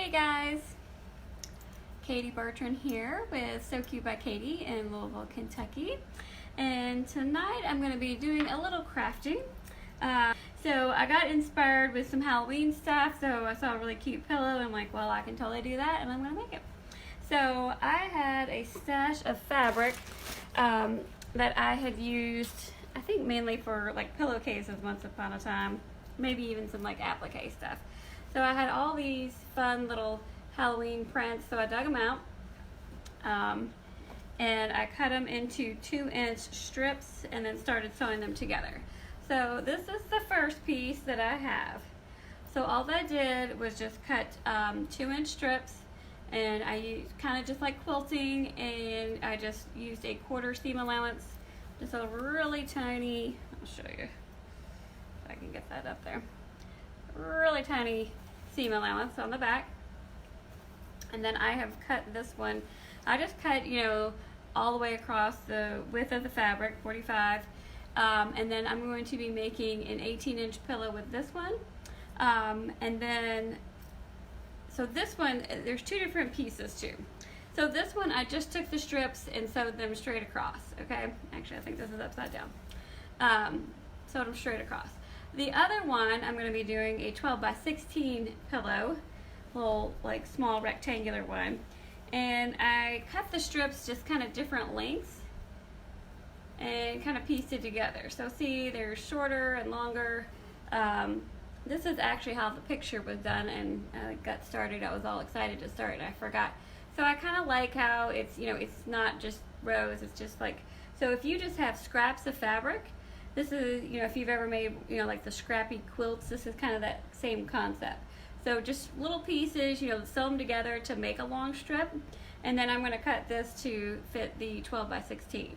Hey guys, Katie Bertrand here with So Cute by Katie in Louisville, Kentucky. And tonight I'm going to be doing a little crafting. So I got inspired with some Halloween stuff, so I saw a really cute pillow and I'm like, well, I can totally do that and I'm going to make it. So I had a stash of fabric that I had used, I think mainly for like pillowcases once upon a time, maybe even some like applique stuff. So I had all these fun little Halloween prints, so I dug them out and I cut them into 2-inch strips and then started sewing them together. So this is the first piece that I have. So all I did was just cut 2-inch strips, and I used kind of just like quilting, and I just used a 1/4 seam allowance, just a really tiny, I'll show you if I can get that up there, really tiny seam allowance on the back. And then I have cut this one, I just cut, you know, all the way across the width of the fabric, 45, and then I'm going to be making an 18-inch pillow with this one. And then, so this one, there's 2 different pieces too. So this one, I just took the strips and sewed them straight across, okay? Actually, I think this is upside down. Sewed them straight across. The other one, I'm going to be doing a 12 by 16 pillow, little like small rectangular one. And I cut the strips just kind of different lengths and kind of pieced it together. So see, they're shorter and longer. This is actually how the picture was done, and I got started. I was all excited to start and I forgot. So I kind of like how it's, you know, it's not just rows, it's just like, so if you just have scraps of fabric, this is, you know, if you've ever made, you know, like the Scrappy quilts, this is kind of that same concept. So just little pieces, you know, sew them together to make a long strip, and then I'm going to cut this to fit the 12 by 16.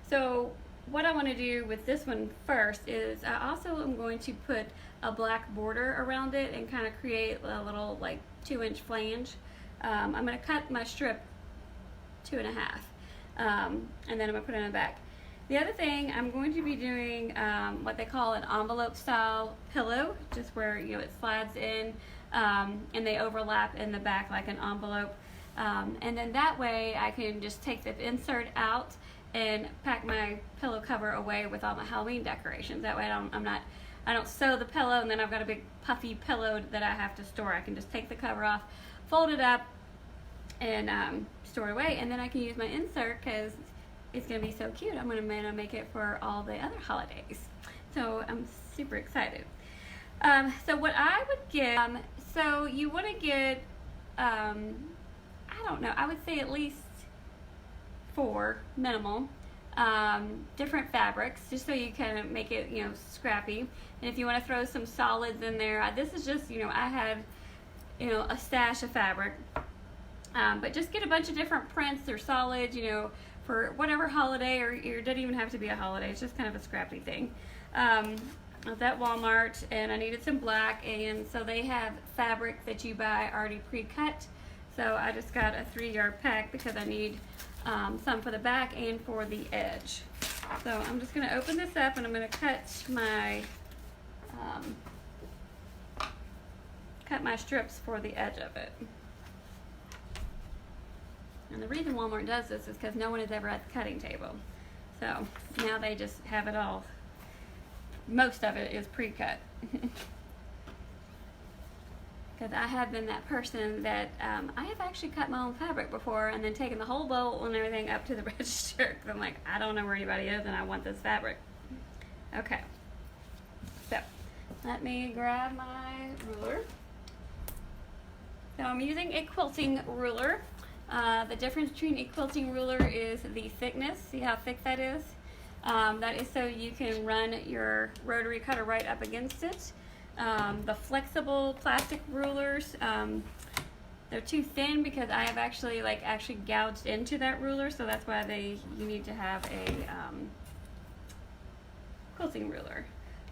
So what I want to do with this one first is I also am going to put a black border around it and kind of create a little like 2-inch flange. I'm going to cut my strip 2.5, and then I'm going to put it in the back. The other thing, I'm going to be doing what they call an envelope style pillow, just where, you know, it slides in and they overlap in the back like an envelope. And then that way I can just take the insert out and pack my pillow cover away with all my Halloween decorations. That way I don't sew the pillow and then I've got a big puffy pillow that I have to store. I can just take the cover off, fold it up, and store it away, and then I can use my insert because it's going to be so cute. I'm going to make it for all the other holidays. So I'm super excited. So what I would get, so you want to get, I don't know, I would say at least 4 minimal different fabrics, just so you can make it, you know, scrappy. And if you want to throw some solids in there, this is just, you know, I had, you know, a stash of fabric. But just get a bunch of different prints or solids, you know, for whatever holiday, or it doesn't even have to be a holiday, it's just kind of a scrappy thing. I was at Walmart and I needed some black, and so they have fabric that you buy already pre-cut. So I just got a 3-yard pack because I need some for the back and for the edge. So I'm just going to open this up and I'm going to cut my strips for the edge of it. And the reason Walmart does this is because no one is ever at the cutting table. So now they just have it all. Most of it is pre-cut. Because I have been that person that I have actually cut my own fabric before and then taken the whole bowl and everything up to the register. I'm like, I don't know where anybody is and I want this fabric. Okay. So let me grab my ruler. So I'm using a quilting ruler. The difference between a quilting ruler is the thickness. See how thick that is? That is so you can run your rotary cutter right up against it. The flexible plastic rulers, they're too thin because I have actually gouged into that ruler, so that's why you need to have a quilting ruler.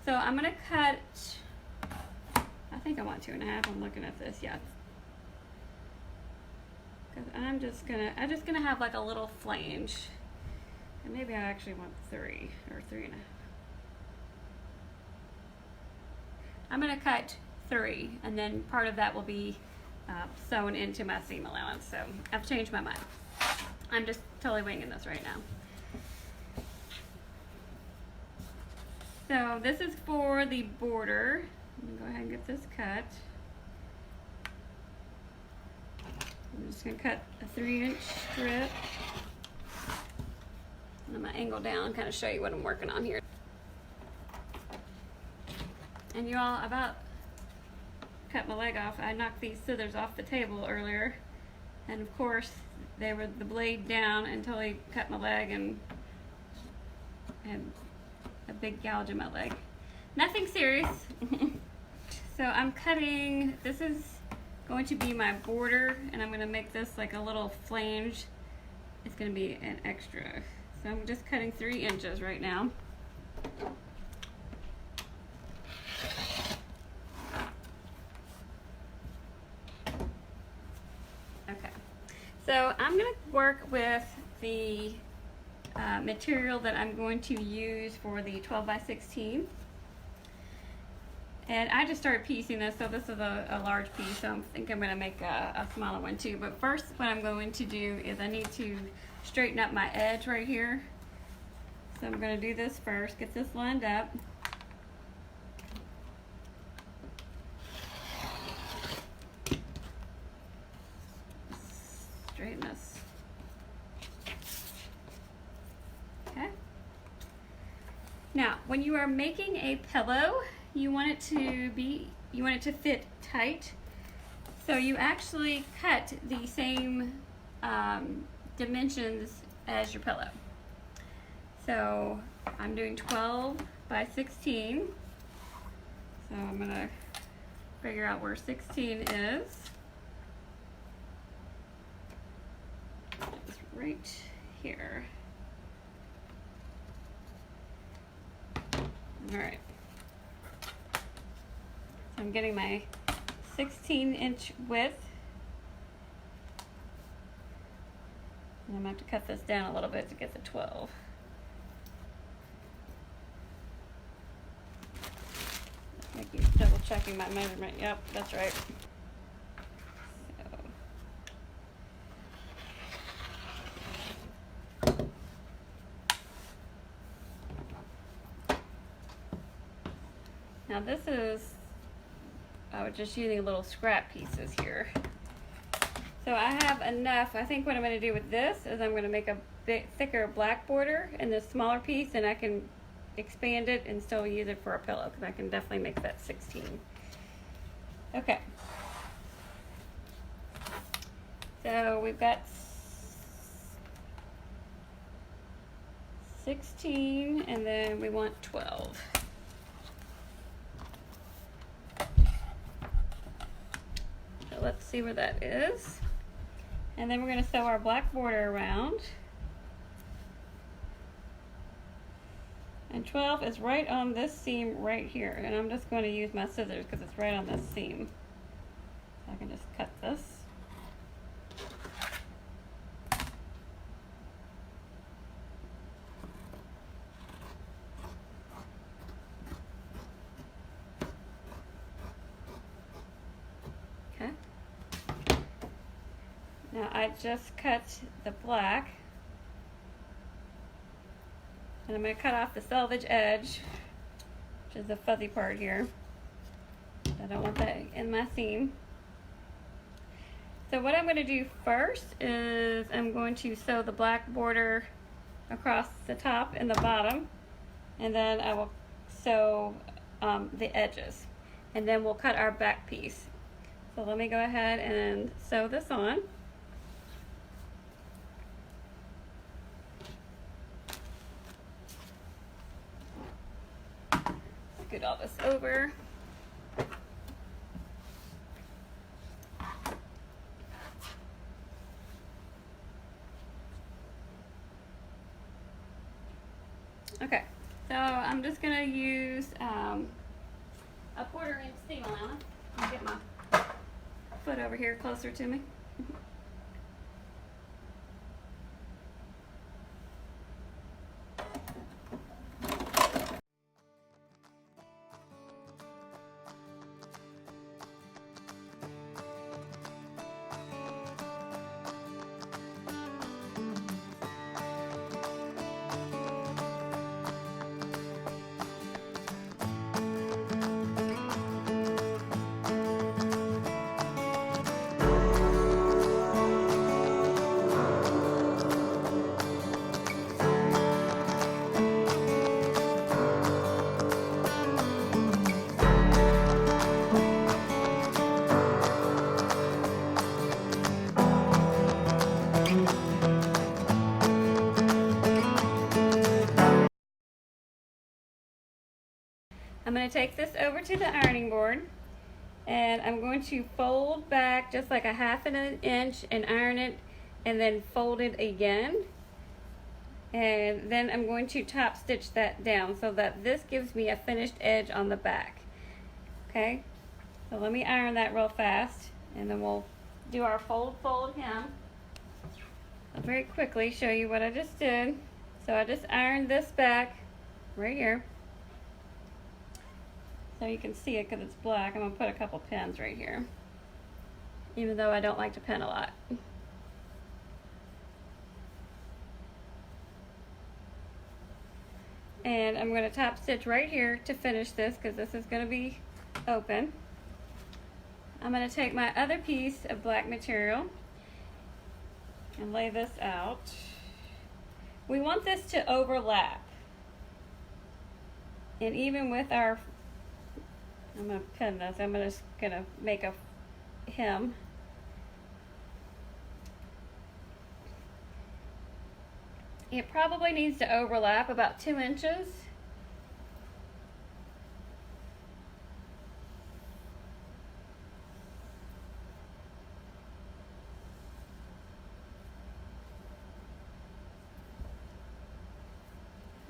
So I'm gonna cut, I think I want 2.5. I'm looking at this, yeah. I'm just gonna have like a little flange, and maybe I actually want 3 or 3.5. I'm gonna cut 3, and then part of that will be sewn into my seam allowance. So I've changed my mind. I'm just totally winging this right now. So this is for the border. I'm gonna go ahead and get this cut. I'm just gonna cut a 3-inch strip. I'm gonna angle down and kind of show you what I'm working on here. And you all, about cut my leg off. I knocked these scissors off the table earlier, and of course they were the blade down until he cut my leg and had a big gouge in my leg. Nothing serious. So I'm cutting, this is going to be my border, and I'm going to make this like a little flange. It's going to be an extra. So I'm just cutting 3 inches right now. Okay, so I'm going to work with the material that I'm going to use for the 12 by 16. And I just started piecing this, so this is a large piece, so I think I'm going to make a smaller one too. But first, what I'm going to do is I need to straighten up my edge right here. So I'm going to do this first, get this lined up. Straighten this. Okay. Now, when you are making a pillow, you want it to fit tight. So you actually cut the same dimensions as your pillow. So I'm doing 12 by 16. So I'm gonna figure out where 16 is. It's right here. All right. So I'm getting my 16-inch width. And I'm gonna have to cut this down a little bit to get the 12. I keep double checking my measurement. Yep, that's right. Now this is, I was just using little scrap pieces here. So I have enough. I think what I'm going to do with this is I'm going to make a bit thicker black border in this smaller piece, and I can expand it and still use it for a pillow, because I can definitely make that 16. Okay. So we've got 16, and then we want 12. So let's see where that is. And then we're going to sew our black border around. And 12 is right on this seam right here. And I'm just going to use my scissors because it's right on this seam. So I can just cut this. Okay. Now I just cut the black. And I'm going to cut off the selvage edge, which is the fuzzy part here. I don't want that in my seam. So what I'm going to do first is I'm going to sew the black border across the top and the bottom, and then I will sew the edges, and then we'll cut our back piece. So let me go ahead and sew this on. Scoot all this over. Okay, so I'm just going to use a 1/4 inch seam allowance. I'll get my foot over here closer to me. going to take this over to the ironing board, and I'm going to fold back just like a 1/2 inch and iron it, and then fold it again. And then I'm going to top stitch that down so that this gives me a finished edge on the back. Okay, so let me iron that real fast, and then we'll do our fold hem. I'll very quickly show you what I just did. So I just ironed this back right here, so you can see it because it's black. I'm going to put a couple pins right here, even though I don't like to pin a lot. And I'm going to top stitch right here to finish this because this is going to be open. I'm going to take my other piece of black material and lay this out. We want this to overlap. And even with our, I'm going to pin this, I'm just going to make a hem. It probably needs to overlap about 2 inches.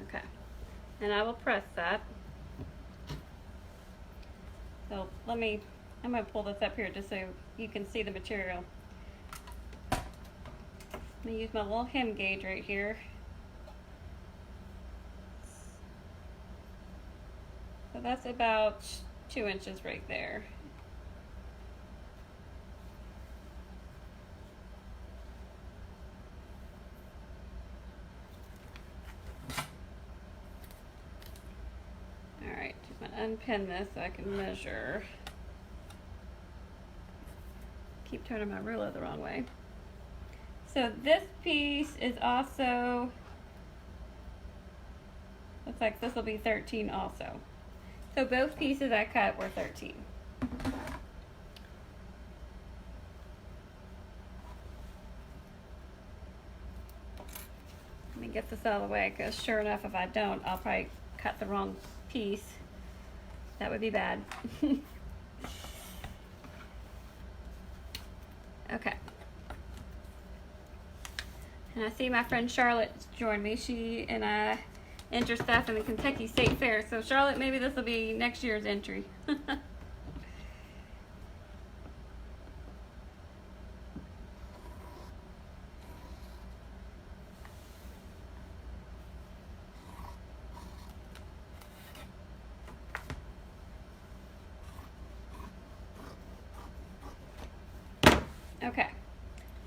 Okay, and I will press that. So I'm going to pull this up here just so you can see the material. I'm going to use my little hem gauge right here. So that's about 2 inches right there. Alright, just going to unpin this so I can measure. Keep turning my ruler the wrong way. So this piece is also, looks like this will be 13 also. So both pieces I cut were 13. Let me get this out of the way because sure enough, if I don't, I'll probably cut the wrong piece. That would be bad. Okay. And I see my friend Charlotte joined me. She and I enter stuff in the Kentucky State Fair. So Charlotte, maybe this will be next year's entry. Okay,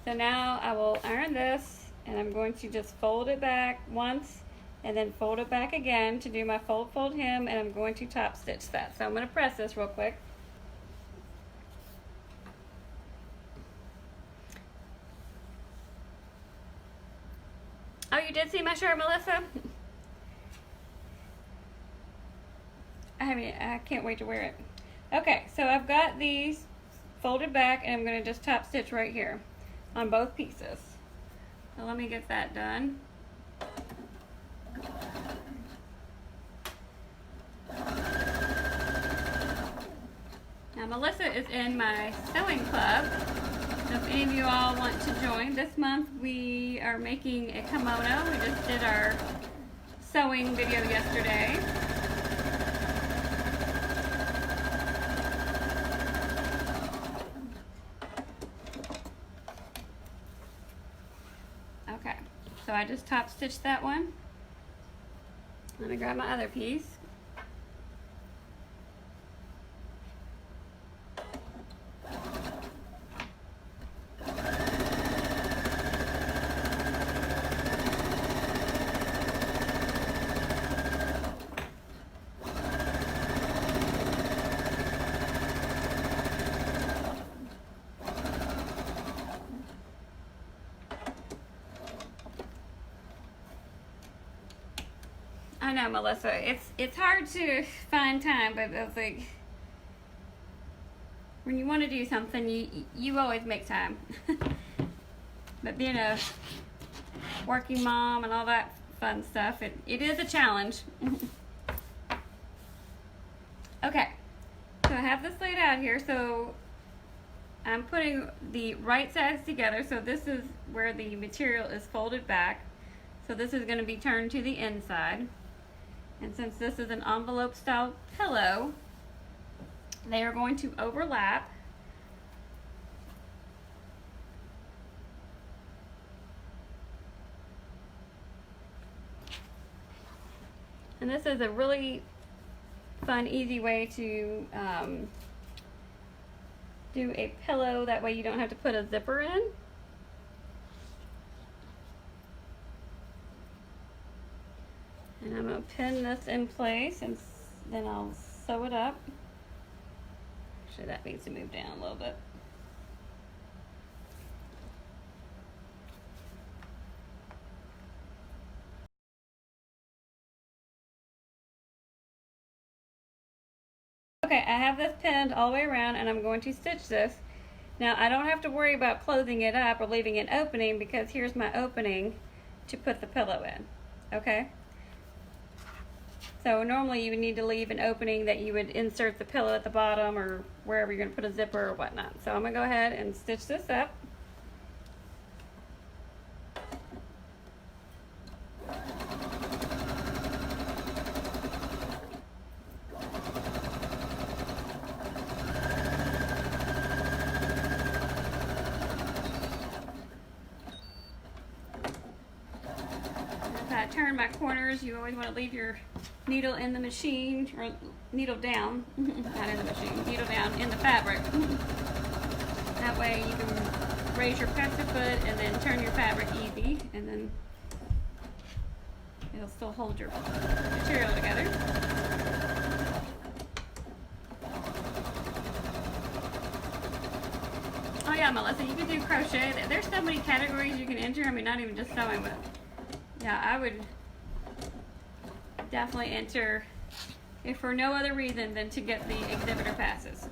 so now I will iron this, and I'm going to just fold it back once and then fold it back again to do my fold hem, and I'm going to top stitch that. So I'm going to press this real quick. Oh, you did see my shirt, Melissa? I can't wait to wear it. Okay, so I've got these folded back, and I'm going to just top stitch right here on both pieces. So let me get that done. Now Melissa is in my sewing club, so if any of you all want to join, this month we are making a kimono. We just did our sewing video yesterday. Okay, so I just top stitched that one. Let me grab my other piece. I know, Melissa, it's hard to find time, but it's like when you want to do something, you always make time. But being a working mom and all that fun stuff, it is a challenge. have this laid out here, so I'm putting the right sides together, so this is where the material is folded back. So this is going to be turned to the inside. And since this is an envelope style pillow, they are going to overlap. And this is a really fun, easy way to do a pillow. That way you don't have to put a zipper in. And I'm going to pin this in place and then I'll sew it up. Actually, that needs to move down a little bit. Okay, I have this pinned all the way around and I'm going to stitch this. Now I don't have to worry about closing it up or leaving an opening because here's my opening to put the pillow in, okay? So normally you would need to leave an opening that you would insert the pillow at the bottom or wherever you're going to put a zipper or whatnot. So I'm going to go ahead and stitch this up. Turn my corners. You always want to leave your needle in the machine, or needle down, not in the machine, needle down in the fabric. That way you can raise your presser foot and then turn your fabric easy, and then it'll still hold your material together. Oh yeah, Melissa, you can do crochet. There's so many categories you can enter. I mean, not even just sewing, but yeah, I would definitely enter, if for no other reason than to get the exhibitor passes.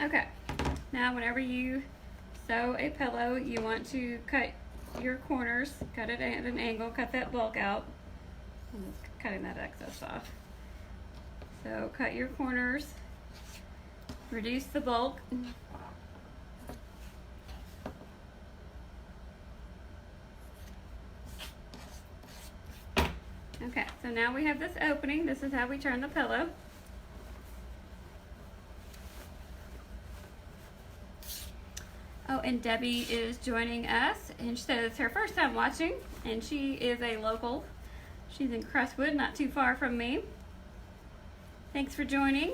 Okay, now whenever you sew a pillow, you want to cut your corners, cut it at an angle, cut that bulk out. I'm just cutting that excess off. So cut your corners, reduce the bulk. Okay, so now we have this opening. This is how we turn the pillow. Oh, and Debbie is joining us, and she said it's her first time watching, and she is a local. She's in Crestwood, not too far from me. Thanks for joining.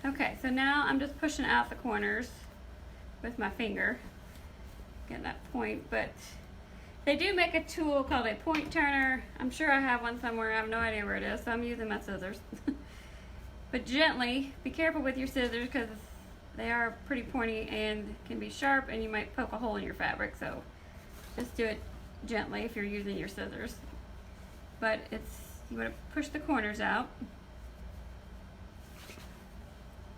Okay, so now I'm just pushing out the corners with my finger, getting that point, but they do make a tool called a point turner. I'm sure I have one somewhere. I have no idea where it is, so I'm using my scissors. But gently, be careful with your scissors because they are pretty pointy and can be sharp, and you might poke a hole in your fabric, so just do it gently if you're using your scissors. But you want to push the corners out.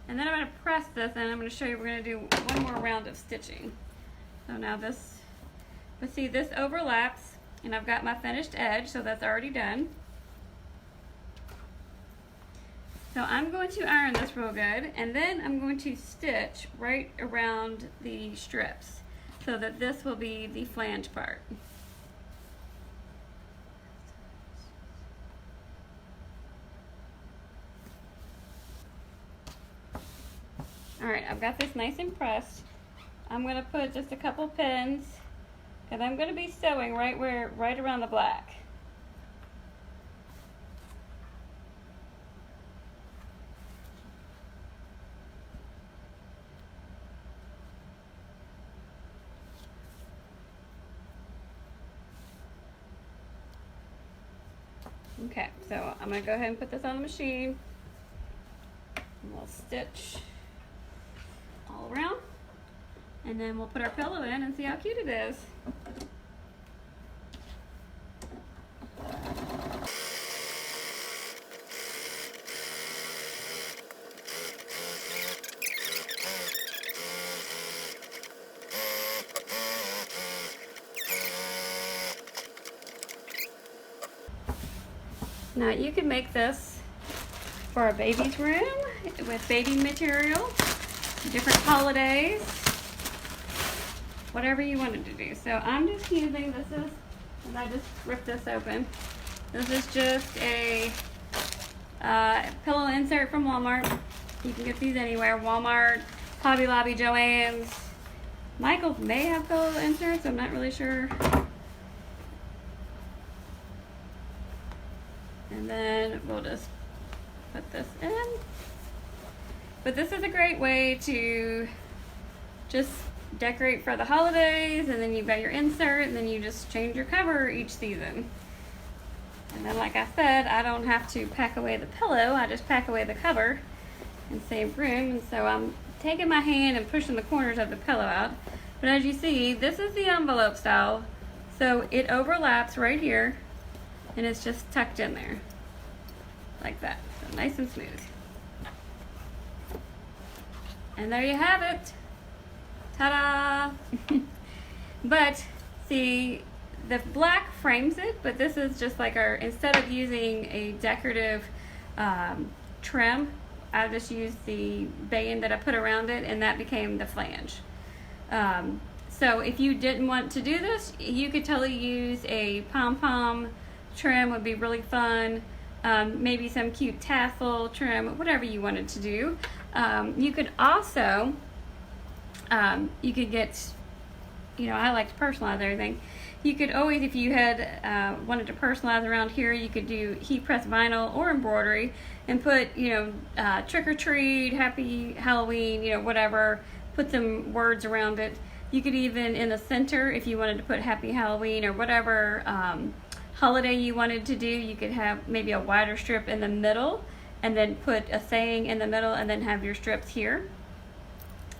And then I'm going to press this, and I'm going to show you, we're going to do one more round of stitching. So now this, but see, this overlaps, and I've got my finished edge, so that's already done. So I'm going to iron this real good, and then I'm going to stitch right around the strips so that this will be the flange part. Alright, I've got this nice and pressed. I'm going to put just a couple pins, and I'm going to be sewing right around the black. Okay, so I'm going to go ahead and put this on the machine. And we'll stitch all around. And then we'll put our pillow in and see how cute it is. Now you can make this for a baby's room with baby material, different holidays, whatever you wanted to do. So I'm just using and I just ripped this open. This is just a pillow insert from Walmart. You can get these anywhere, Walmart, Hobby Lobby, Joann's. Michael's may have pillow inserts, I'm not really sure. And then we'll just put this in. But this is a great way to just decorate for the holidays, and then you've got your insert, and then you just change your cover each season. And then, like I said, I don't have to pack away the pillow, I just pack away the cover and save room. And so I'm taking my hand and pushing the corners of the pillow out. But as you see, this is the envelope style, so it overlaps right here, and it's just tucked in there like that, so nice and smooth. And there you have it. Ta-da! But see, the black frames it, but this is just like instead of using a decorative trim, I just used the band that I put around it, and that became the flange. So if you didn't want to do this, you could totally use a pom-pom trim, would be really fun. Maybe some cute tassel trim, whatever you wanted to do. You could also, you could get, I like to personalize everything. You could always, if you had wanted to personalize around here, you could do heat press vinyl or embroidery and put, trick or treat, happy Halloween, whatever, put some words around it. You could even, in the center, if you wanted to put happy Halloween or whatever holiday you wanted to do, you could have maybe a wider strip in the middle and then put a saying in the middle and then have your strips here.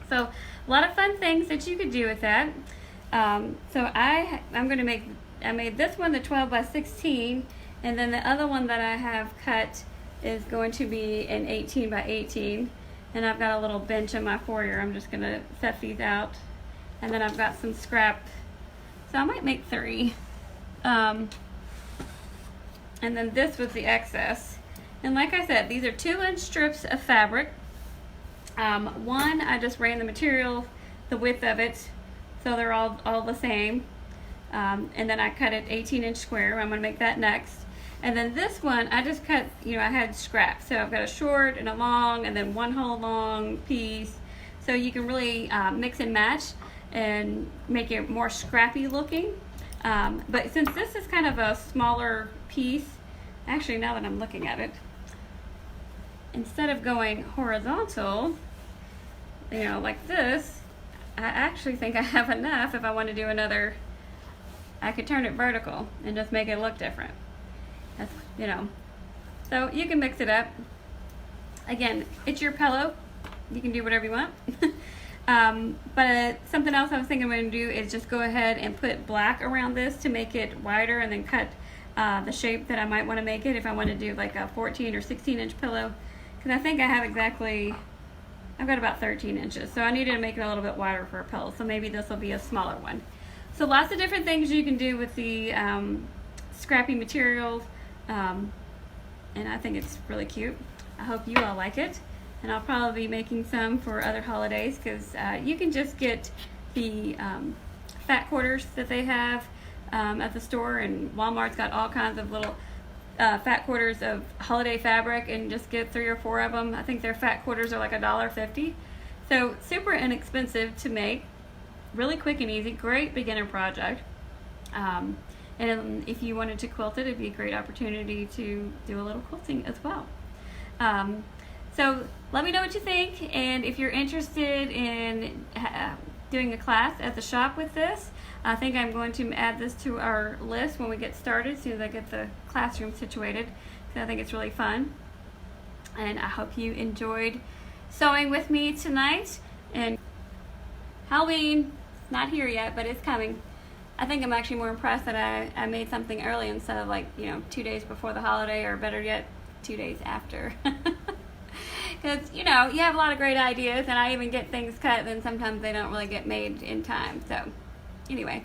So a lot of fun things that you could do with that. So I made this one the 12 by 16, and then the other one that I have cut is going to be an 18 by 18, and I've got a little bench in my foyer. I'm just gonna set these out, and then I've got some scrap, so I might make 3. And then this was the excess. And like I said, these are 2-inch strips of fabric. One, I just ran the material, the width of it, so they're all the same. And then I cut it 18-inch square. I'm gonna make that next. And then this one, I just cut, I had scraps. So I've got a short and a long, and then one whole long piece. So you can really mix and match and make it more scrappy looking. But since this is kind of a smaller piece, actually now that I'm looking at it, instead of going horizontal, like this, I actually think I have enough. If I want to do another, I could turn it vertical and just make it look different. That's, so you can mix it up. Again, it's your pillow. You can do whatever you want. But something else I was thinking I'm going to do is just go ahead and put black around this to make it wider, and then cut the shape that I might want to make it if I want to do like a 14 or 16-inch pillow, because I think I've got about 13 inches, so I needed to make it a little bit wider for a pillow, so maybe this will be a smaller one. So lots of different things you can do with the scrappy materials, and I think it's really cute. I hope you all like it. And I'll probably be making some for other holidays, because you can just get the fat quarters that they have at the store, and Walmart's got all kinds of little fat quarters of holiday fabric, and just get 3 or 4 of them. I think their fat quarters are like $1.50. So super inexpensive to make, really quick and easy, great beginner project. And if you wanted to quilt it, it'd be a great opportunity to do a little quilting as well. So let me know what you think, and if you're interested in doing a class at the shop with this, I think I'm going to add this to our list when we get started, as soon as I get the classroom situated, because I think it's really fun. And I hope you enjoyed sewing with me tonight. And Halloween, not here yet, but it's coming. I think I'm actually more impressed that I made something early instead of, like, 2 days before the holiday, or better yet, 2 days after. Because, you have a lot of great ideas, and I even get things cut, then sometimes they don't really get made in time. So, anyway.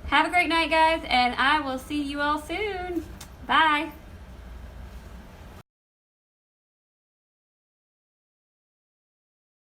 Have a great night, guys, and I will see you all soon. Bye.